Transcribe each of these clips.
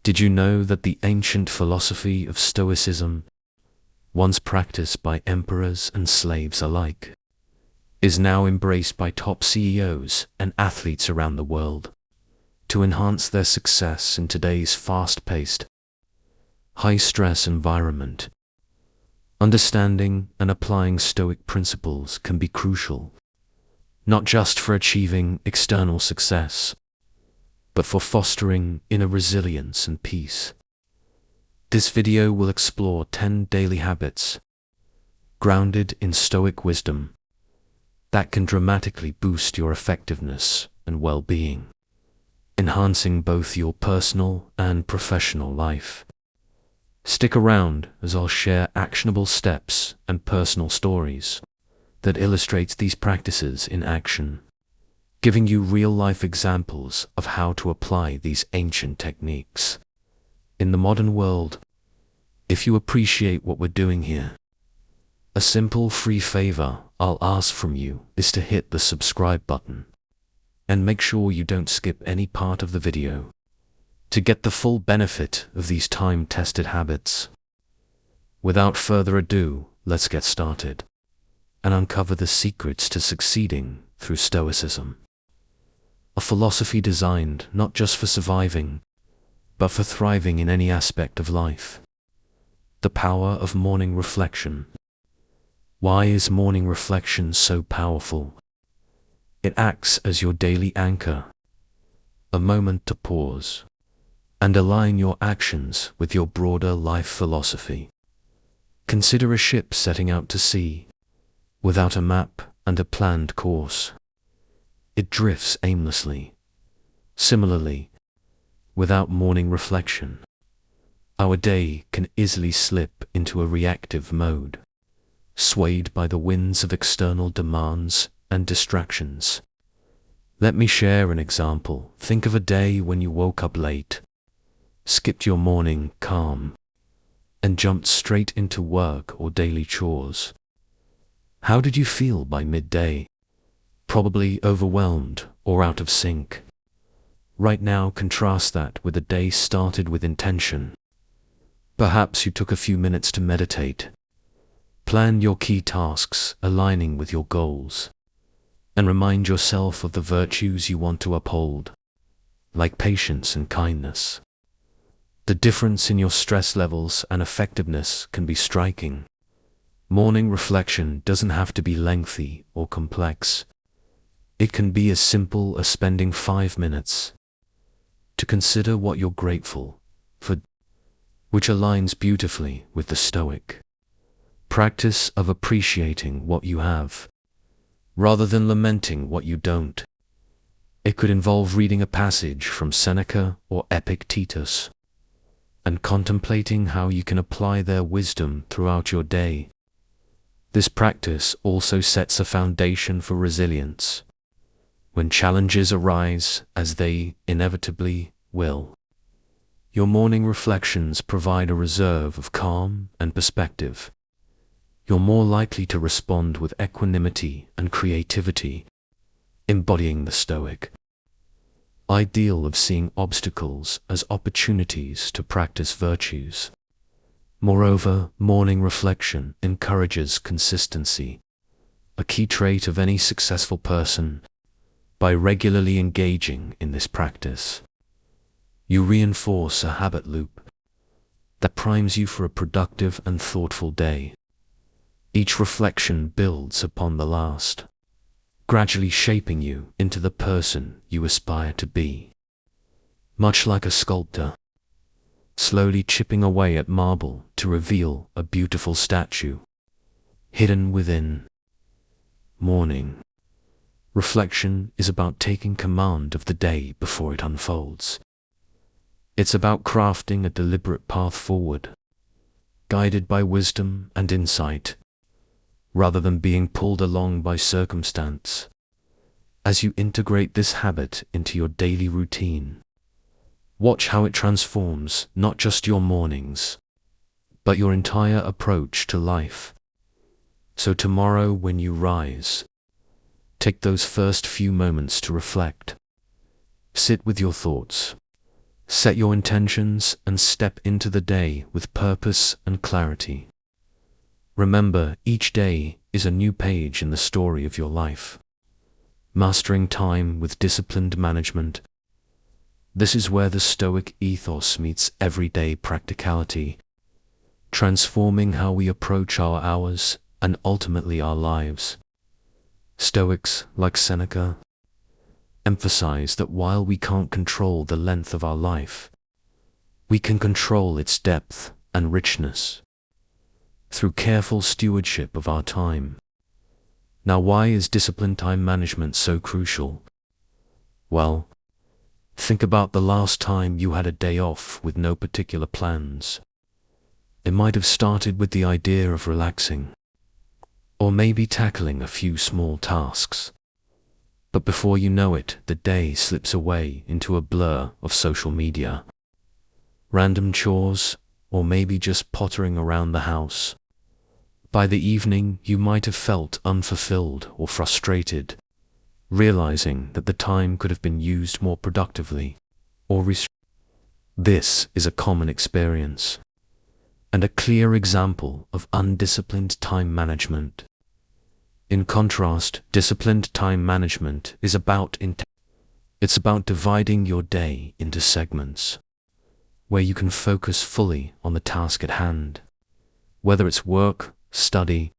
Did you know that the ancient philosophy of Stoicism, once practiced by emperors and slaves alike, is now embraced by top CEOs and athletes around the world to enhance their success in today's fast-paced, high-stress environment? Understanding and applying Stoic principles can be crucial, not just for achieving external success, but for fostering inner resilience and peace. This video will explore 10 daily habits grounded in Stoic wisdom that can dramatically boost your effectiveness and well-being, enhancing both your personal and professional life. Stick around as I'll share actionable steps and personal stories that illustrates these practices in action, giving you real-life examples of how to apply these ancient techniques in the modern world. If you appreciate what we're doing here, a simple free favor I'll ask from you is to hit the subscribe button and make sure you don't skip any part of the video to get the full benefit of these time-tested habits. Without further ado, let's get started and uncover the secrets to succeeding through Stoicism, a philosophy designed not just for surviving, but for thriving in any aspect of life. The power of morning reflection. Why is morning reflection so powerful? It acts as your daily anchor, a moment to pause and align your actions with your broader life philosophy. Consider a ship setting out to sea without a map and a planned course. It drifts aimlessly. Similarly, without morning reflection, our day can easily slip into a reactive mode, swayed by the winds of external demands and distractions. Let me share an example. Think of a day when you woke up late, skipped your morning calm, and jumped straight into work or daily chores. How did you feel by midday? Probably overwhelmed or out of sync. Right now, contrast that with a day started with intention. Perhaps you took a few minutes to meditate, plan your key tasks aligning with your goals, and remind yourself of the virtues you want to uphold, like patience and kindness. The difference in your stress levels and effectiveness can be striking. Morning reflection doesn't have to be lengthy or complex. It can be as simple as spending 5 minutes to consider what you're grateful for, which aligns beautifully with the Stoic practice of appreciating what you have, rather than lamenting what you don't. It could involve reading a passage from Seneca or Epictetus and contemplating how you can apply their wisdom throughout your day. This practice also sets a foundation for resilience when challenges arise, as they inevitably will. Your morning reflections provide a reserve of calm and perspective. You're more likely to respond with equanimity and creativity, embodying the Stoic ideal of seeing obstacles as opportunities to practice virtues. Moreover, morning reflection encourages consistency, a key trait of any successful person. By regularly engaging in this practice, you reinforce a habit loop that primes you for a productive and thoughtful day. Each reflection builds upon the last, gradually shaping you into the person you aspire to be. Much like a sculptor, slowly chipping away at marble to reveal a beautiful statue hidden within. Morning reflection is about taking command of the day before it unfolds. It's about crafting a deliberate path forward, guided by wisdom and insight, rather than being pulled along by circumstance. As you integrate this habit into your daily routine, watch how it transforms not just your mornings, but your entire approach to life. So tomorrow when you rise, take those first few moments to reflect. Sit with your thoughts, Set your intentions and step into the day with purpose and clarity. Remember, each day is a new page in the story of your life. Mastering time with disciplined management. This is where the Stoic ethos meets everyday practicality, transforming how we approach our hours and ultimately our lives. Stoics, like Seneca, emphasize that while we can't control the length of our life, we can control its depth and richness through careful stewardship of our time. Now, why is disciplined time management so crucial? Well, think about the last time you had a day off with no particular plans. It might have started with the idea of relaxing, or maybe tackling a few small tasks. But before you know it, the day slips away into a blur of social media, random chores, or maybe just pottering around the house. By the evening, you might have felt unfulfilled or frustrated, realizing that the time could have been used more productively or This is a common experience, and a clear example of undisciplined time management. In contrast, disciplined time management is about it's about dividing your day into segments, where you can focus fully on the task at hand, whether it's work, study,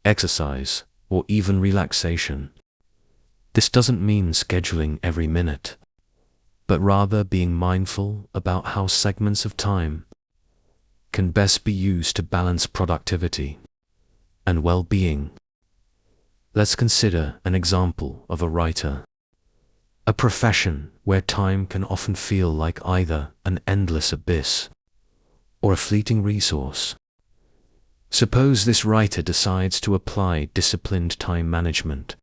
exercise, or even relaxation. This doesn't mean scheduling every minute, but rather being mindful about how segments of time can best be used to balance productivity and well-being. Let's consider an example of a writer, a profession where time can often feel like either an endless abyss or a fleeting resource. Suppose this writer decides to apply disciplined time management.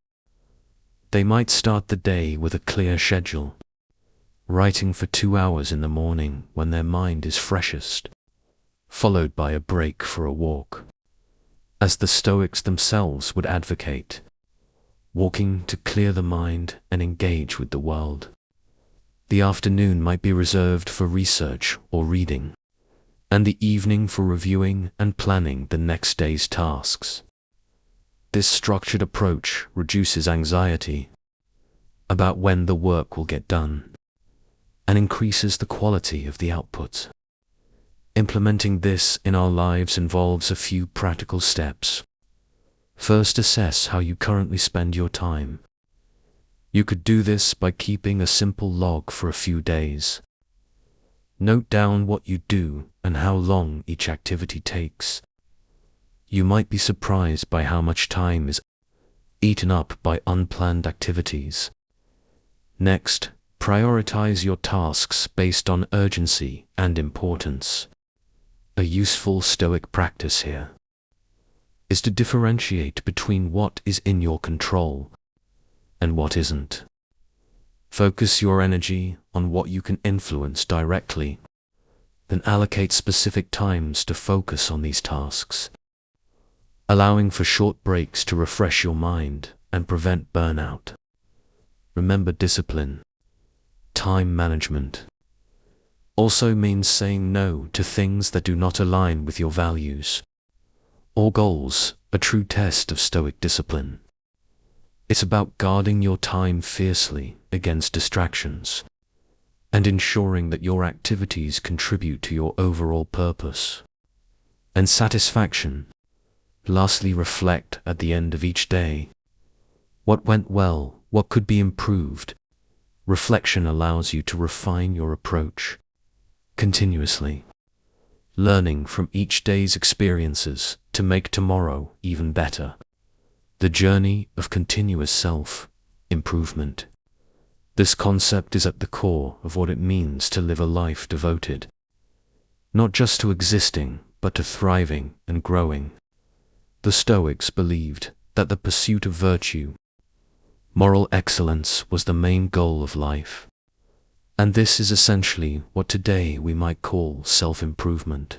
They might start the day with a clear schedule, writing for 2 hours in the morning when their mind is freshest, followed by a break for a walk, as the Stoics themselves would advocate, walking to clear the mind and engage with the world. The afternoon might be reserved for research or reading, and the evening for reviewing and planning the next day's tasks. This structured approach reduces anxiety about when the work will get done and increases the quality of the output. Implementing this in our lives involves a few practical steps. First, assess how you currently spend your time. You could do this by keeping a simple log for a few days. Note down what you do and how long each activity takes. You might be surprised by how much time is eaten up by unplanned activities. Next, prioritize your tasks based on urgency and importance. A useful Stoic practice here is to differentiate between what is in your control and what isn't. Focus your energy on what you can influence directly, then allocate specific times to focus on these tasks, allowing for short breaks to refresh your mind and prevent burnout. Remember, discipline, time management, also means saying no to things that do not align with your values or goals, a true test of Stoic discipline. It's about guarding your time fiercely against distractions and ensuring that your activities contribute to your overall purpose and satisfaction. Lastly, reflect at the end of each day. What went well? What could be improved? Reflection allows you to refine your approach continuously, learning from each day's experiences to make tomorrow even better. The journey of continuous self-improvement. This concept is at the core of what it means to live a life devoted, not just to existing, but to thriving and growing. The Stoics believed that the pursuit of virtue, moral excellence, was the main goal of life. And this is essentially what today we might call self-improvement.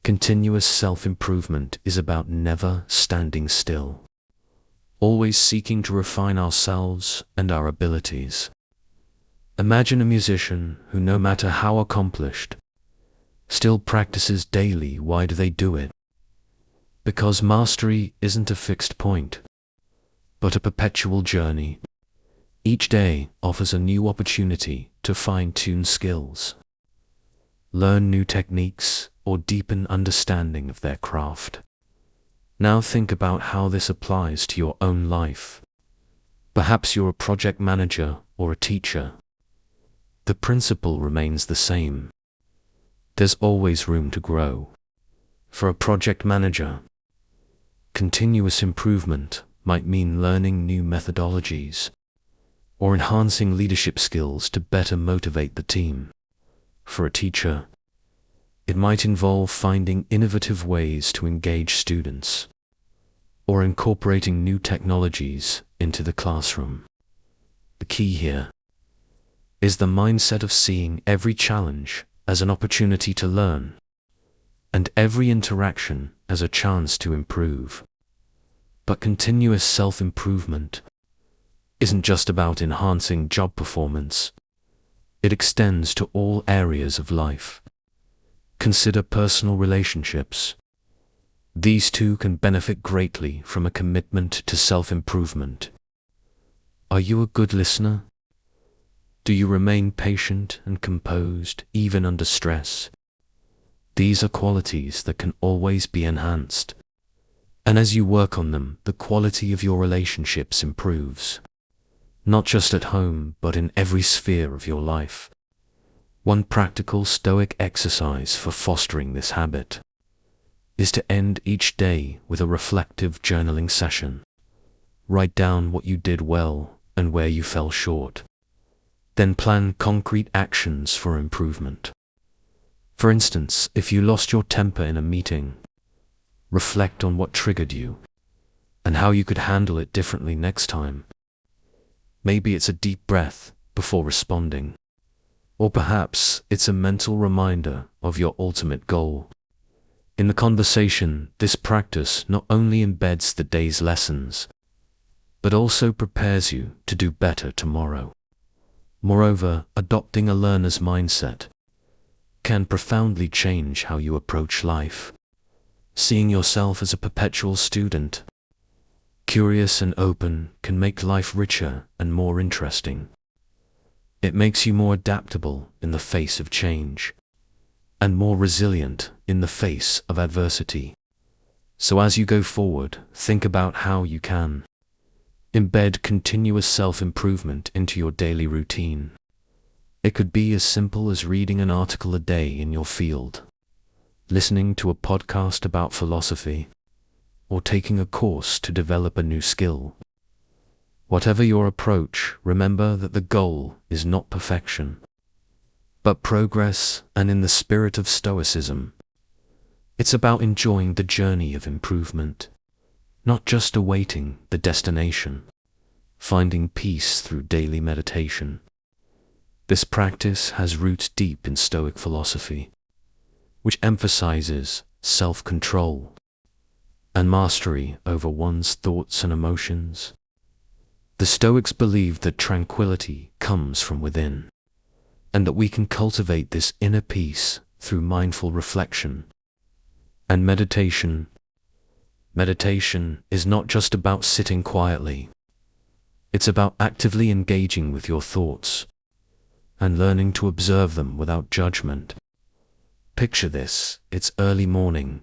Continuous self-improvement is about never standing still, always seeking to refine ourselves and our abilities. Imagine a musician who, no matter how accomplished, still practices daily. Why do they do it? Because mastery isn't a fixed point, but a perpetual journey. Each day offers a new opportunity to fine-tune skills, learn new techniques, or deepen understanding of their craft. Now think about how this applies to your own life. Perhaps you're a project manager or a teacher. The principle remains the same. There's always room to grow. For a project manager, continuous improvement might mean learning new methodologies or enhancing leadership skills to better motivate the team. For a teacher, it might involve finding innovative ways to engage students or incorporating new technologies into the classroom. The key here is the mindset of seeing every challenge as an opportunity to learn and every interaction as a chance to improve. But continuous self-improvement isn't just about enhancing job performance. It extends to all areas of life. Consider personal relationships. These too can benefit greatly from a commitment to self-improvement. Are you a good listener? Do you remain patient and composed even under stress? These are qualities that can always be enhanced. And as you work on them, the quality of your relationships improves. Not just at home, but in every sphere of your life. One practical Stoic exercise for fostering this habit is to end each day with a reflective journaling session. Write down what you did well and where you fell short. Then plan concrete actions for improvement. For instance, if you lost your temper in a meeting, reflect on what triggered you and how you could handle it differently next time. Maybe it's a deep breath before responding, or perhaps it's a mental reminder of your ultimate goal. In the conversation, this practice not only embeds the day's lessons, but also prepares you to do better tomorrow. Moreover, adopting a learner's mindset can profoundly change how you approach life. Seeing yourself as a perpetual student, curious and open, can make life richer and more interesting. It makes you more adaptable in the face of change, and more resilient in the face of adversity. So as you go forward, think about how you can embed continuous self-improvement into your daily routine. It could be as simple as reading an article a day in your field, listening to a podcast about philosophy, or taking a course to develop a new skill. Whatever your approach, remember that the goal is not perfection, but progress. And in the spirit of Stoicism, it's about enjoying the journey of improvement, not just awaiting the destination. Finding peace through daily meditation. This practice has roots deep in Stoic philosophy, which emphasizes self-control and mastery over one's thoughts and emotions. The Stoics believed that tranquility comes from within, and that we can cultivate this inner peace through mindful reflection and meditation. Meditation is not just about sitting quietly. It's about actively engaging with your thoughts and learning to observe them without judgment. Picture this: it's early morning.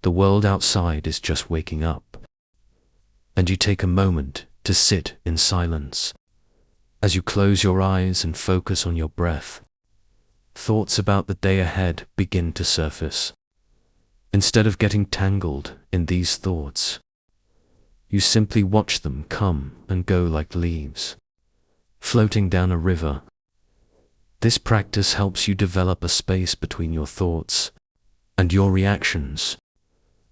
The world outside is just waking up, and you take a moment to sit in silence. As you close your eyes and focus on your breath, thoughts about the day ahead begin to surface. Instead of getting tangled in these thoughts, you simply watch them come and go like leaves, floating down a river. This practice helps you develop a space between your thoughts and your reactions,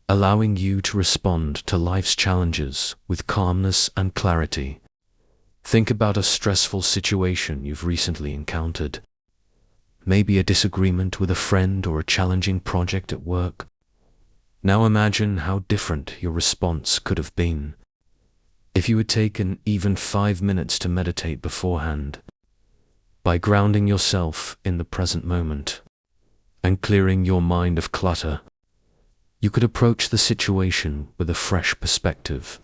allowing you to respond to life's challenges with calmness and clarity. Think about a stressful situation you've recently encountered. Maybe a disagreement with a friend or a challenging project at work. Now imagine how different your response could have been if you had taken even 5 minutes to meditate beforehand. By grounding yourself in the present moment and clearing your mind of clutter, you could approach the situation with a fresh perspective,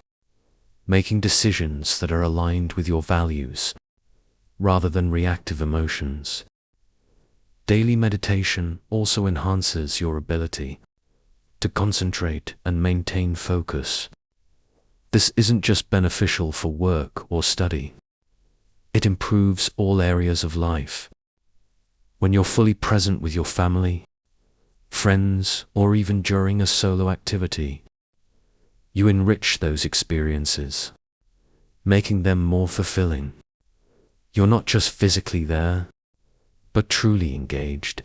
making decisions that are aligned with your values rather than reactive emotions. Daily meditation also enhances your ability to concentrate and maintain focus. This isn't just beneficial for work or study. It improves all areas of life. When you're fully present with your family, friends, or even during a solo activity, you enrich those experiences, making them more fulfilling. You're not just physically there, but truly engaged,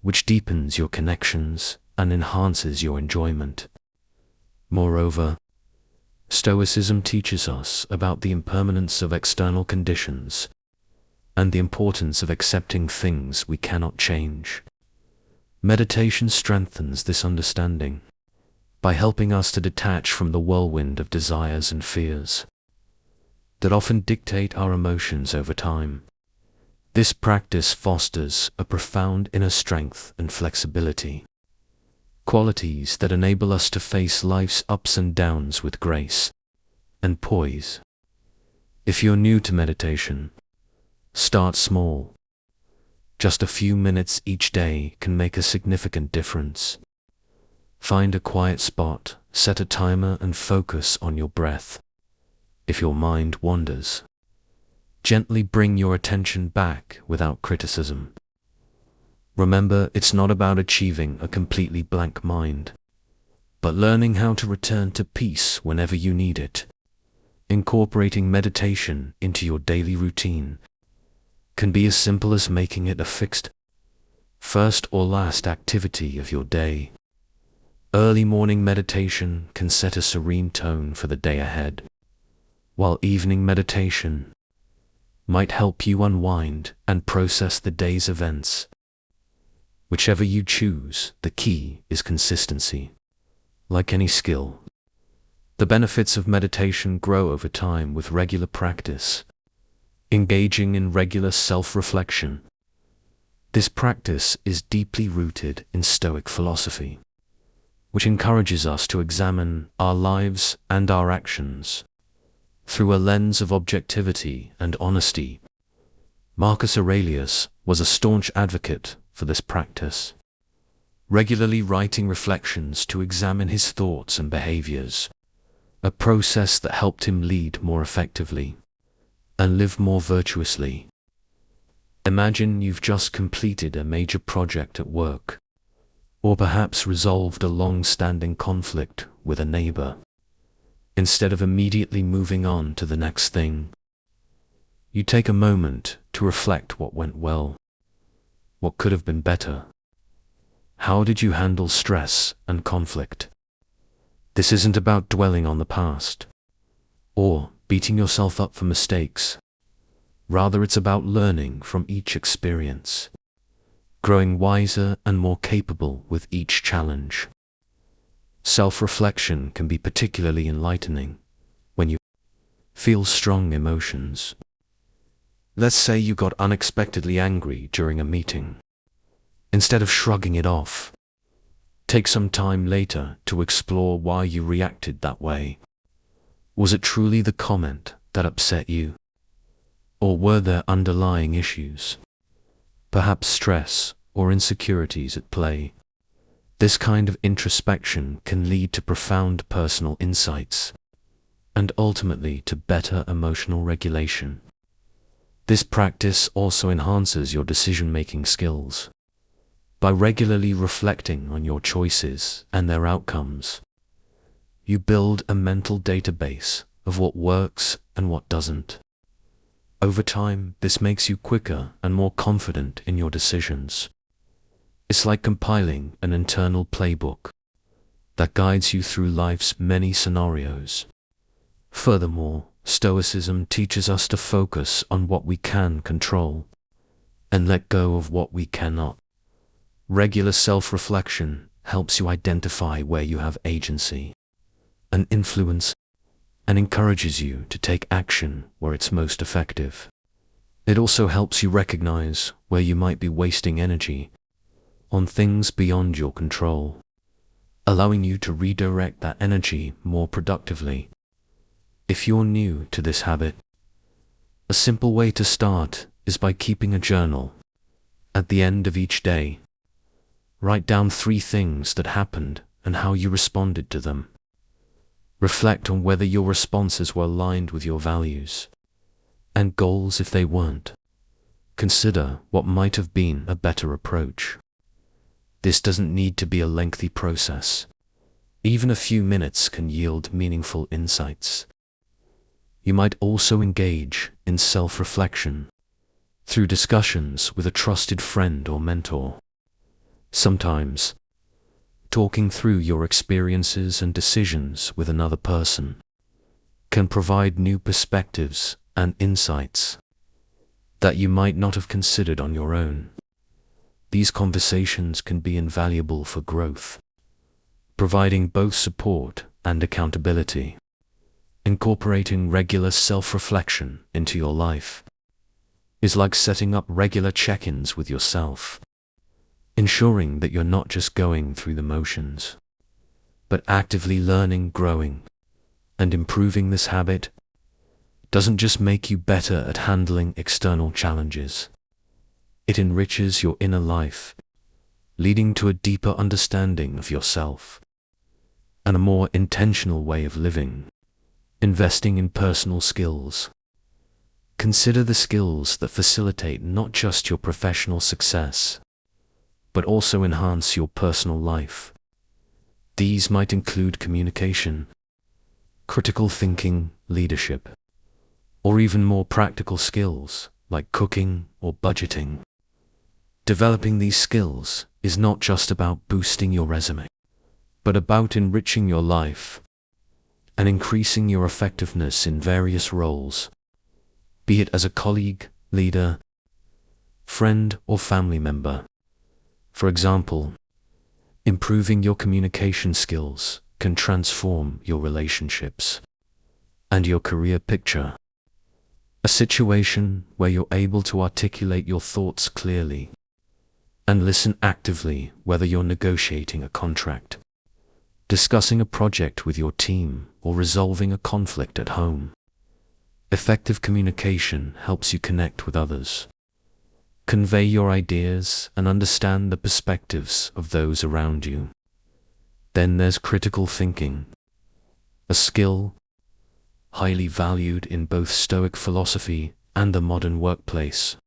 which deepens your connections and enhances your enjoyment. Moreover, Stoicism teaches us about the impermanence of external conditions and the importance of accepting things we cannot change. Meditation strengthens this understanding by helping us to detach from the whirlwind of desires and fears that often dictate our emotions over time. This practice fosters a profound inner strength and flexibility, qualities that enable us to face life's ups and downs with grace and poise. If you're new to meditation, start small. Just a few minutes each day can make a significant difference. Find a quiet spot, set a timer, and focus on your breath. If your mind wanders, gently bring your attention back without criticism. Remember, it's not about achieving a completely blank mind, but learning how to return to peace whenever you need it. Incorporating meditation into your daily routine can be as simple as making it a fixed first or last activity of your day. Early morning meditation can set a serene tone for the day ahead, while evening meditation might help you unwind and process the day's events. Whichever you choose, the key is consistency. Like any skill, the benefits of meditation grow over time with regular practice. Engaging in regular self-reflection. This practice is deeply rooted in Stoic philosophy, which encourages us to examine our lives and our actions through a lens of objectivity and honesty. Marcus Aurelius was a staunch advocate for this practice, regularly writing reflections to examine his thoughts and behaviors, a process that helped him lead more effectively and live more virtuously. Imagine you've just completed a major project at work, or perhaps resolved a long-standing conflict with a neighbor. Instead of immediately moving on to the next thing, you take a moment to reflect what went well, what could have been better. How did you handle stress and conflict? This isn't about dwelling on the past or beating yourself up for mistakes. Rather, it's about learning from each experience, growing wiser and more capable with each challenge. Self-reflection can be particularly enlightening when you feel strong emotions. Let's say you got unexpectedly angry during a meeting. Instead of shrugging it off, take some time later to explore why you reacted that way. Was it truly the comment that upset you? Or were there underlying issues, perhaps stress or insecurities at play? This kind of introspection can lead to profound personal insights and ultimately to better emotional regulation. This practice also enhances your decision-making skills. By regularly reflecting on your choices and their outcomes, you build a mental database of what works and what doesn't. Over time, this makes you quicker and more confident in your decisions. It's like compiling an internal playbook that guides you through life's many scenarios. Furthermore, Stoicism teaches us to focus on what we can control and let go of what we cannot. Regular self-reflection helps you identify where you have agency and influence and encourages you to take action where it's most effective. It also helps you recognize where you might be wasting energy on things beyond your control, allowing you to redirect that energy more productively. If you're new to this habit, a simple way to start is by keeping a journal. At the end of each day, write down 3 things that happened and how you responded to them. Reflect on whether your responses were aligned with your values and goals. If they weren't, consider what might have been a better approach. This doesn't need to be a lengthy process. Even a few minutes can yield meaningful insights. You might also engage in self-reflection through discussions with a trusted friend or mentor. Sometimes, talking through your experiences and decisions with another person can provide new perspectives and insights that you might not have considered on your own. These conversations can be invaluable for growth, providing both support and accountability. Incorporating regular self-reflection into your life is like setting up regular check-ins with yourself, ensuring that you're not just going through the motions, but actively learning, growing, and improving. This habit doesn't just make you better at handling external challenges. It enriches your inner life, leading to a deeper understanding of yourself and a more intentional way of living. Investing in personal skills. Consider the skills that facilitate not just your professional success, but also enhance your personal life. These might include communication, critical thinking, leadership, or even more practical skills like cooking or budgeting. Developing these skills is not just about boosting your resume, but about enriching your life and increasing your effectiveness in various roles, be it as a colleague, leader, friend, or family member. For example, improving your communication skills can transform your relationships and your career picture. A situation where you're able to articulate your thoughts clearly and listen actively, whether you're negotiating a contract, discussing a project with your team, or resolving a conflict at home. Effective communication helps you connect with others, convey your ideas, and understand the perspectives of those around you. Then there's critical thinking, a skill highly valued in both Stoic philosophy and the modern workplace.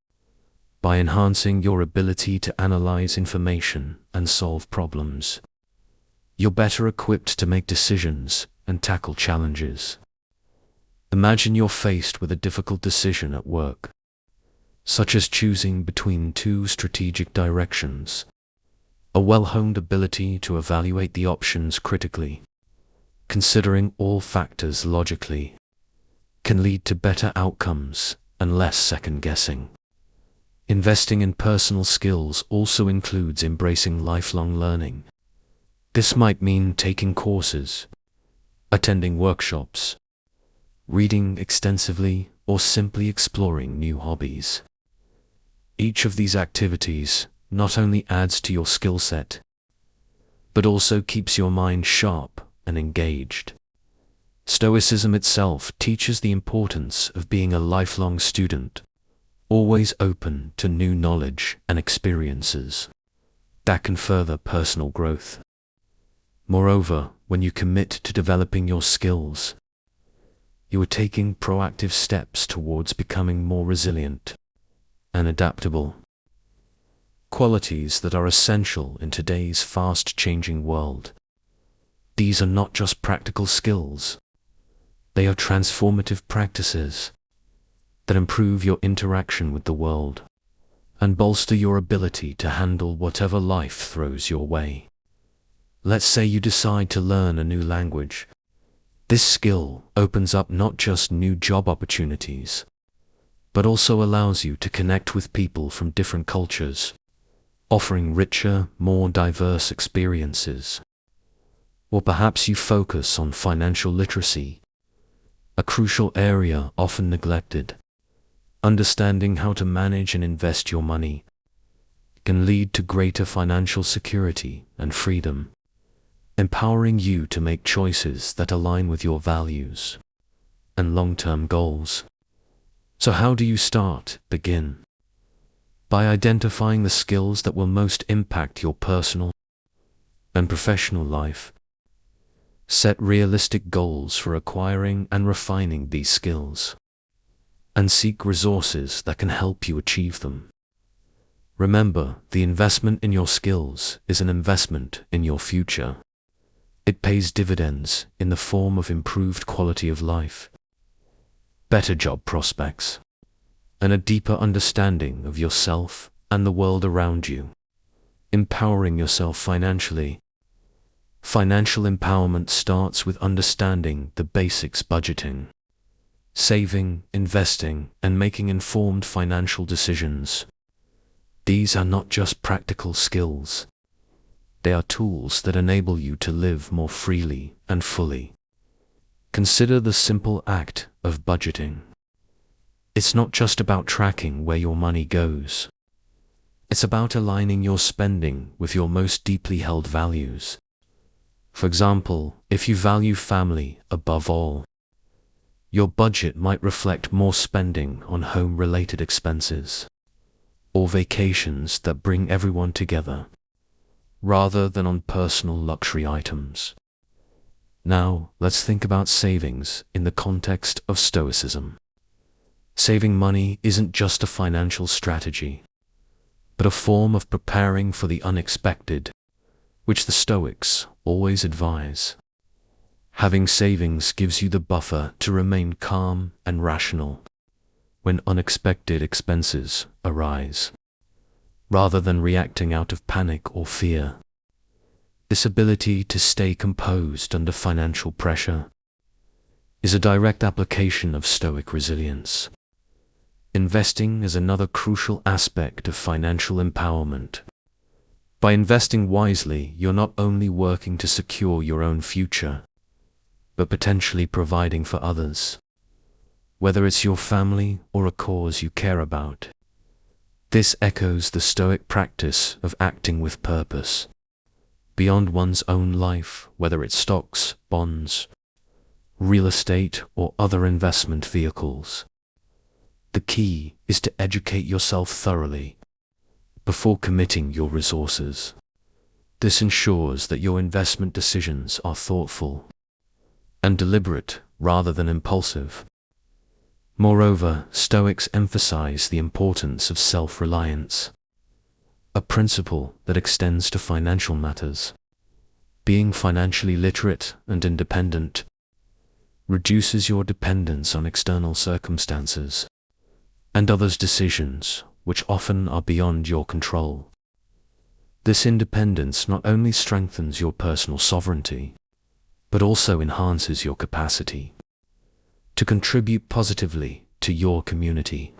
By enhancing your ability to analyze information and solve problems, you're better equipped to make decisions and tackle challenges. Imagine you're faced with a difficult decision at work, such as choosing between 2 strategic directions. A well-honed ability to evaluate the options critically, considering all factors logically, can lead to better outcomes and less second-guessing. Investing in personal skills also includes embracing lifelong learning. This might mean taking courses, attending workshops, reading extensively, or simply exploring new hobbies. Each of these activities not only adds to your skill set, but also keeps your mind sharp and engaged. Stoicism itself teaches the importance of being a lifelong student, always open to new knowledge and experiences that can further personal growth. Moreover, when you commit to developing your skills, you are taking proactive steps towards becoming more resilient and adaptable, qualities that are essential in today's fast-changing world. These are not just practical skills, they are transformative practices that improve your interaction with the world and bolster your ability to handle whatever life throws your way. Let's say you decide to learn a new language. This skill opens up not just new job opportunities, but also allows you to connect with people from different cultures, offering richer, more diverse experiences. Or perhaps you focus on financial literacy, a crucial area often neglected, Understanding how to manage and invest your money can lead to greater financial security and freedom, empowering you to make choices that align with your values and long-term goals. So how do you start? Begin by identifying the skills that will most impact your personal and professional life. Set realistic goals for acquiring and refining these skills, and seek resources that can help you achieve them. Remember, the investment in your skills is an investment in your future. It pays dividends in the form of improved quality of life, better job prospects, and a deeper understanding of yourself and the world around you. Empowering yourself financially. Financial empowerment starts with understanding the basics: budgeting, saving, investing, and making informed financial decisions. These are not just practical skills. They are tools that enable you to live more freely and fully. Consider the simple act of budgeting. It's not just about tracking where your money goes. It's about aligning your spending with your most deeply held values. For example, if you value family above all, your budget might reflect more spending on home-related expenses or vacations that bring everyone together, rather than on personal luxury items. Now, let's think about savings in the context of Stoicism. Saving money isn't just a financial strategy, but a form of preparing for the unexpected, which the Stoics always advise. Having savings gives you the buffer to remain calm and rational when unexpected expenses arise, rather than reacting out of panic or fear. This ability to stay composed under financial pressure is a direct application of Stoic resilience. Investing is another crucial aspect of financial empowerment. By investing wisely, you're not only working to secure your own future, but potentially providing for others, whether it's your family or a cause you care about. This echoes the Stoic practice of acting with purpose, beyond one's own life, whether it's stocks, bonds, real estate, or other investment vehicles. The key is to educate yourself thoroughly before committing your resources. This ensures that your investment decisions are thoughtful and deliberate rather than impulsive. Moreover, Stoics emphasize the importance of self-reliance, a principle that extends to financial matters. Being financially literate and independent reduces your dependence on external circumstances and others' decisions, which often are beyond your control. This independence not only strengthens your personal sovereignty, but also enhances your capacity to contribute positively to your community.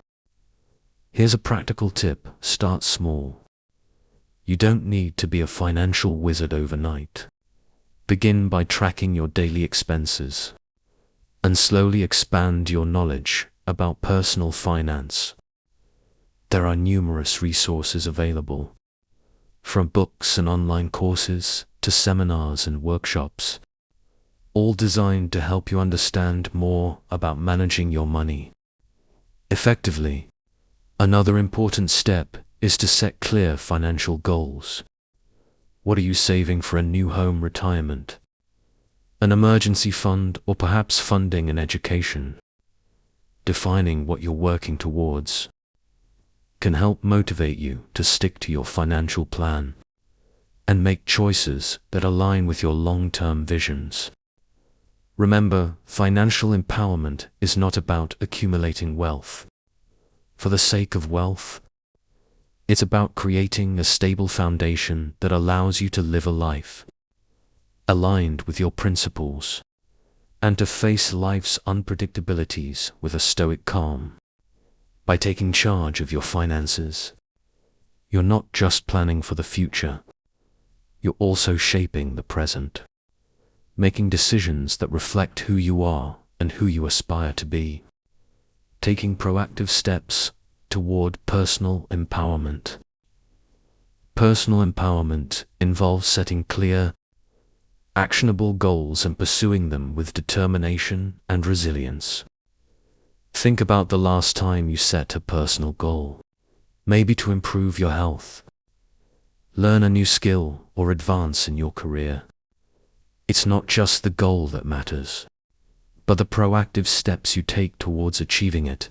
Here's a practical tip: start small. You don't need to be a financial wizard overnight. Begin by tracking your daily expenses and slowly expand your knowledge about personal finance. There are numerous resources available, from books and online courses to seminars and workshops, all designed to help you understand more about managing your money effectively. Another important step is to set clear financial goals. What are you saving for? A new home, retirement, an emergency fund, or perhaps funding an education? Defining what you're working towards can help motivate you to stick to your financial plan and make choices that align with your long-term visions. Remember, financial empowerment is not about accumulating wealth for the sake of wealth. It's about creating a stable foundation that allows you to live a life aligned with your principles and to face life's unpredictabilities with a stoic calm. By taking charge of your finances, you're not just planning for the future, you're also shaping the present, making decisions that reflect who you are and who you aspire to be. taking proactive steps toward personal empowerment. Personal empowerment involves setting clear, actionable goals and pursuing them with determination and resilience. Think about the last time you set a personal goal, maybe to improve your health, learn a new skill, or advance in your career. It's not just the goal that matters, but the proactive steps you take towards achieving it.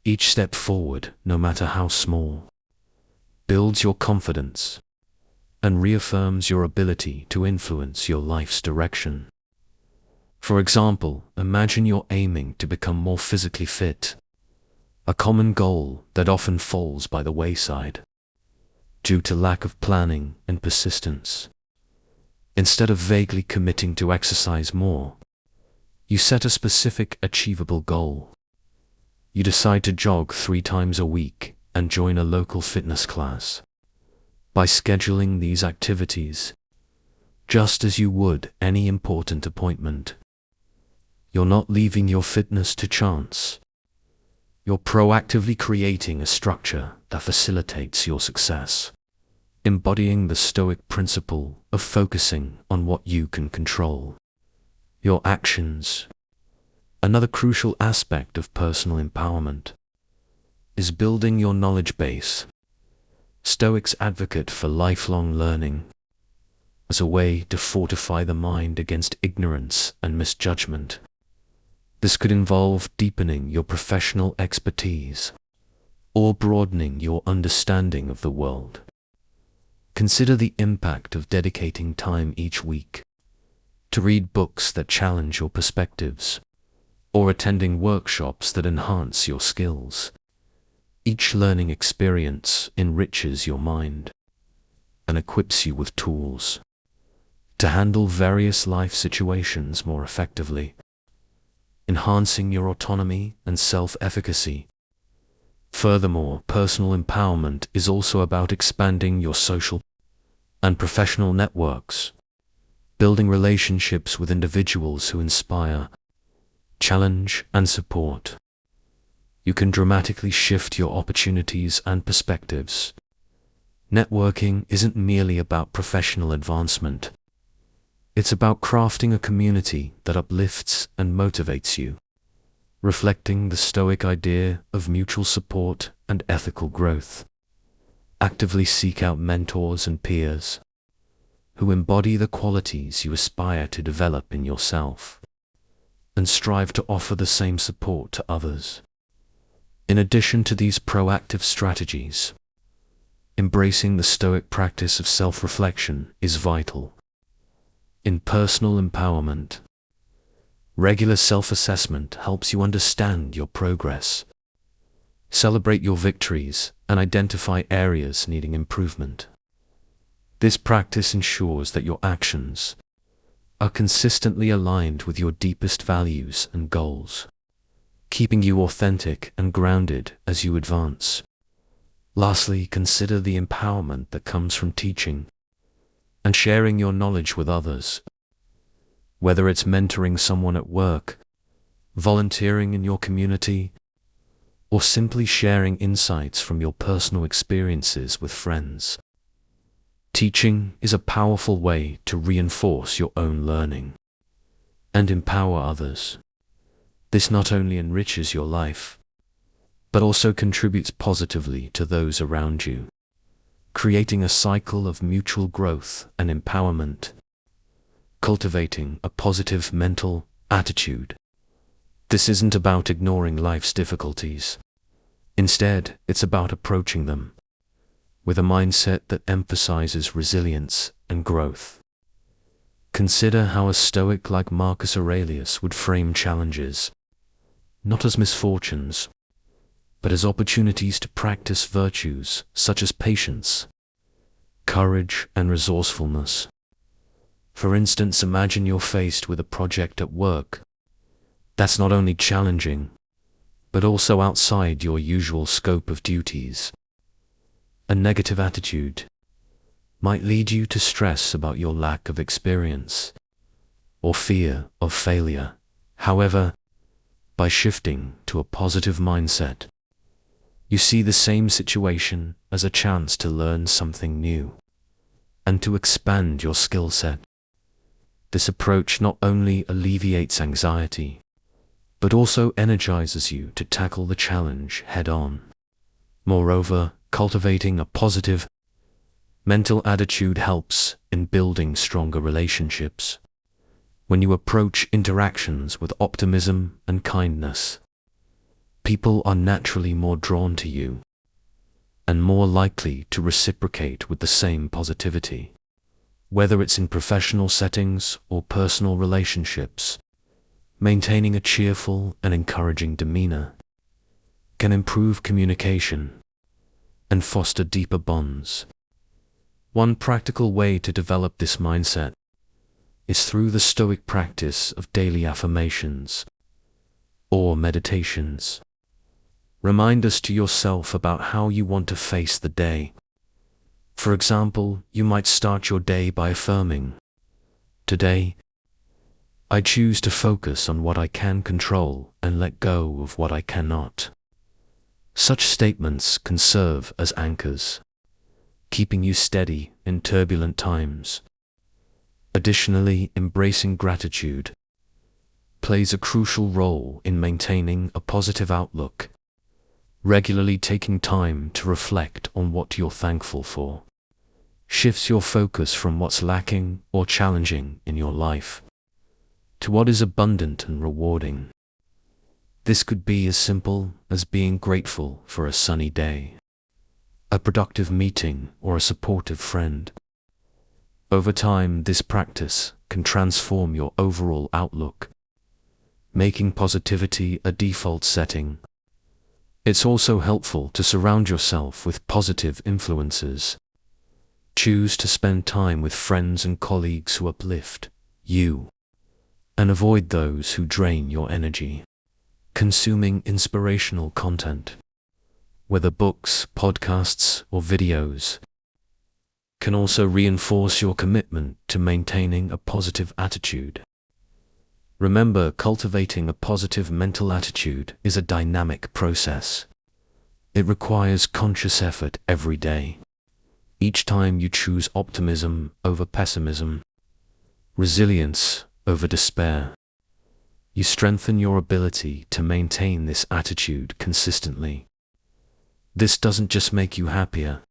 Each step forward, no matter how small, builds your confidence and reaffirms your ability to influence your life's direction. For example, imagine you're aiming to become more physically fit, a common goal that often falls by the wayside due to lack of planning and persistence. Instead of vaguely committing to exercise more, you set a specific, achievable goal. You decide to jog 3 times a week and join a local fitness class. By scheduling these activities, just as you would any important appointment, you're not leaving your fitness to chance. You're proactively creating a structure that facilitates your success, embodying the Stoic principle of focusing on what you can control, your actions. Another crucial aspect of personal empowerment is building your knowledge base. Stoics advocate for lifelong learning as a way to fortify the mind against ignorance and misjudgment. This could involve deepening your professional expertise or broadening your understanding of the world. Consider the impact of dedicating time each week to read books that challenge your perspectives, or attending workshops that enhance your skills. Each learning experience enriches your mind and equips you with tools to handle various life situations more effectively, enhancing your autonomy and self-efficacy. Furthermore, personal empowerment is also about expanding your social and professional networks, building relationships with individuals who inspire, challenge, and support. You can dramatically shift your opportunities and perspectives. Networking isn't merely about professional advancement. It's about crafting a community that uplifts and motivates you, reflecting the Stoic idea of mutual support and ethical growth. Actively seek out mentors and peers who embody the qualities you aspire to develop in yourself, and strive to offer the same support to others. In addition to these proactive strategies, embracing the Stoic practice of self-reflection is vital. In personal empowerment, regular self-assessment helps you understand your progress, celebrate your victories, and identify areas needing improvement. This practice ensures that your actions are consistently aligned with your deepest values and goals, keeping you authentic and grounded as you advance. Lastly, consider the empowerment that comes from teaching and sharing your knowledge with others. Whether it's mentoring someone at work, volunteering in your community, or simply sharing insights from your personal experiences with friends, teaching is a powerful way to reinforce your own learning and empower others. This not only enriches your life, but also contributes positively to those around you, creating a cycle of mutual growth and empowerment. Cultivating a positive mental attitude. This isn't about ignoring life's difficulties. Instead, it's about approaching them with a mindset that emphasizes resilience and growth. Consider how a Stoic like Marcus Aurelius would frame challenges, not as misfortunes, but as opportunities to practice virtues such as patience, courage, and resourcefulness. For instance, imagine you're faced with a project at work that's not only challenging, but also outside your usual scope of duties. A negative attitude might lead you to stress about your lack of experience or fear of failure. However, By shifting to a positive mindset, you see the same situation as a chance to learn something new and to expand your skill set. This approach not only alleviates anxiety, but also energizes you to tackle the challenge head-on. Moreover, cultivating a positive mental attitude helps in building stronger relationships. When you approach interactions with optimism and kindness, people are naturally more drawn to you and more likely to reciprocate with the same positivity. Whether it's in professional settings or personal relationships, maintaining a cheerful and encouraging demeanor can improve communication and foster deeper bonds. One practical way to develop this mindset is through the Stoic practice of daily affirmations or meditations. Reminders to yourself about how you want to face the day. For example, you might start your day by affirming, "Today, I choose to focus on what I can control and let go of what I cannot." Such statements can serve as anchors, keeping you steady in turbulent times. Additionally, embracing gratitude plays a crucial role in maintaining a positive outlook. Regularly taking time to reflect on what you're thankful for shifts your focus from what's lacking or challenging in your life to what is abundant and rewarding. This could be as simple as being grateful for a sunny day, a productive meeting, or a supportive friend. Over time, this practice can transform your overall outlook, making positivity a default setting. It's also helpful to surround yourself with positive influences. Choose to spend time with friends and colleagues who uplift you, and avoid those who drain your energy. Consuming inspirational content, whether books, podcasts, or videos, can also reinforce your commitment to maintaining a positive attitude. Remember, cultivating a positive mental attitude is a dynamic process. It requires conscious effort every day. Each time you choose optimism over pessimism, resilience over despair, you strengthen your ability to maintain this attitude consistently. This doesn't just make you happier,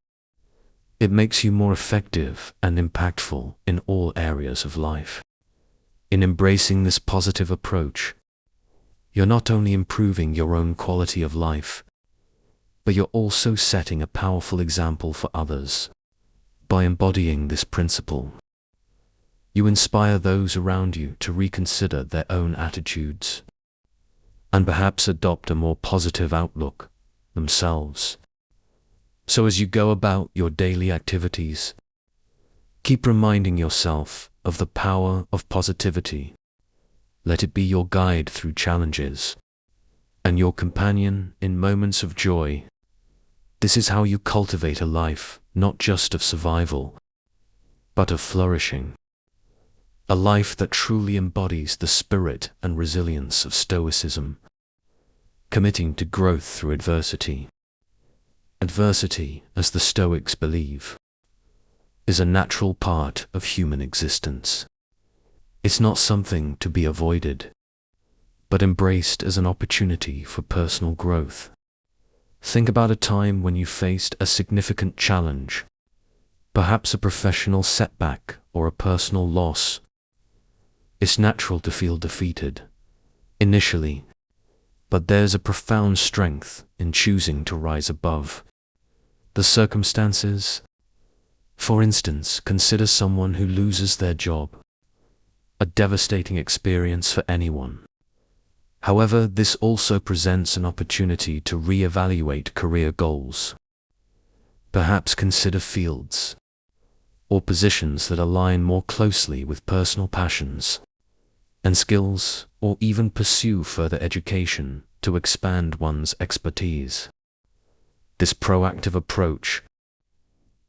it makes you more effective and impactful in all areas of life. In embracing this positive approach, you're not only improving your own quality of life, but you're also setting a powerful example for others. By embodying this principle, you inspire those around you to reconsider their own attitudes and perhaps adopt a more positive outlook themselves. So as you go about your daily activities, keep reminding yourself of the power of positivity. Let it be your guide through challenges and your companion in moments of joy. This is how you cultivate a life not just of survival, but of flourishing. A life that truly embodies the spirit and resilience of Stoicism, committing to growth through adversity. Adversity, as the Stoics believe, is a natural part of human existence. It's not something to be avoided, but embraced as an opportunity for personal growth. Think about a time when you faced a significant challenge, perhaps a professional setback or a personal loss. It's natural to feel defeated initially, but there's a profound strength in choosing to rise above the circumstances. For instance, consider someone who loses their job, a devastating experience for anyone. However, this also presents an opportunity to re-evaluate career goals. Perhaps consider fields or positions that align more closely with personal passions and skills, or even pursue further education to expand one's expertise. This proactive approach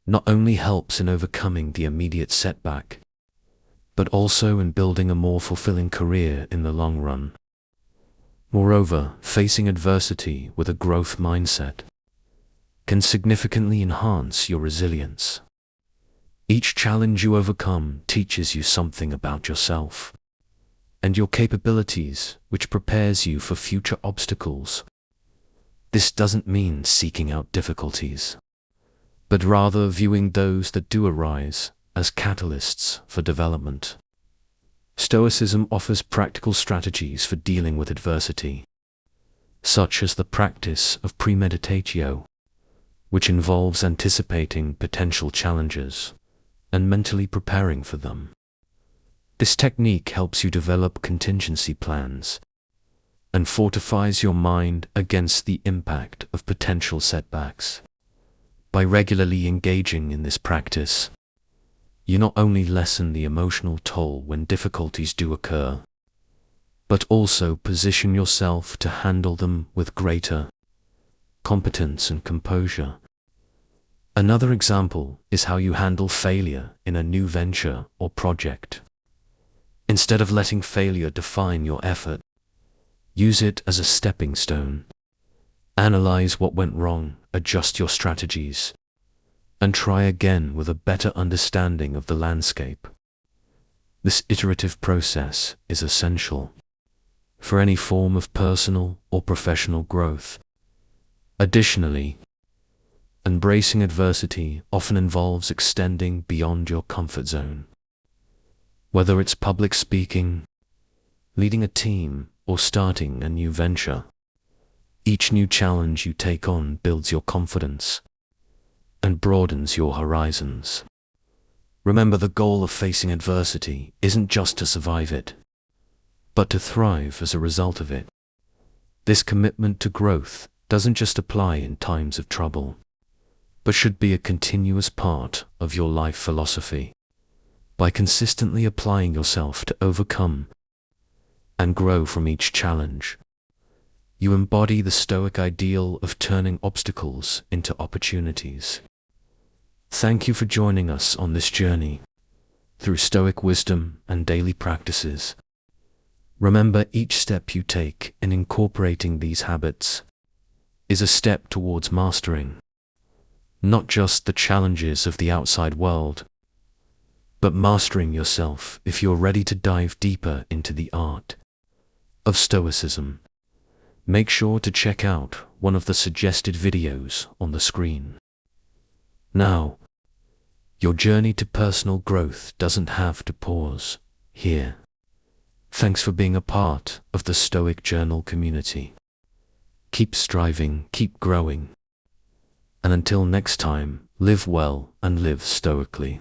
not only helps in overcoming the immediate setback, but also in building a more fulfilling career in the long run. Moreover, facing adversity with a growth mindset can significantly enhance your resilience. Each challenge you overcome teaches you something about yourself and your capabilities, which prepares you for future obstacles. This doesn't mean seeking out difficulties, but rather viewing those that do arise as catalysts for development. Stoicism offers practical strategies for dealing with adversity, such as the practice of premeditatio, which involves anticipating potential challenges and mentally preparing for them. This technique helps you develop contingency plans and fortifies your mind against the impact of potential setbacks. By regularly engaging in this practice, you not only lessen the emotional toll when difficulties do occur, but also position yourself to handle them with greater competence and composure. Another example is how you handle failure in a new venture or project. Instead of letting failure define your effort, use it as a stepping stone. Analyze what went wrong, adjust your strategies, and try again with a better understanding of the landscape. This iterative process is essential for any form of personal or professional growth. Additionally, embracing adversity often involves extending beyond your comfort zone. Whether it's public speaking, leading a team, or starting a new venture, each new challenge you take on builds your confidence and broadens your horizons. Remember, the goal of facing adversity isn't just to survive it, but to thrive as a result of it. This commitment to growth doesn't just apply in times of trouble, but should be a continuous part of your life philosophy. By consistently applying yourself to overcome and grow from each challenge, you embody the Stoic ideal of turning obstacles into opportunities. Thank you for joining us on this journey through Stoic wisdom and daily practices. Remember, each step you take in incorporating these habits is a step towards mastering not just the challenges of the outside world, but mastering yourself if you're ready to dive deeper into the art of Stoicism. Make sure to check out one of the suggested videos on the screen. Now, your journey to personal growth doesn't have to pause here. Thanks for being a part of the Stoic Journal community. Keep striving, keep growing, and until next time, live well and live stoically.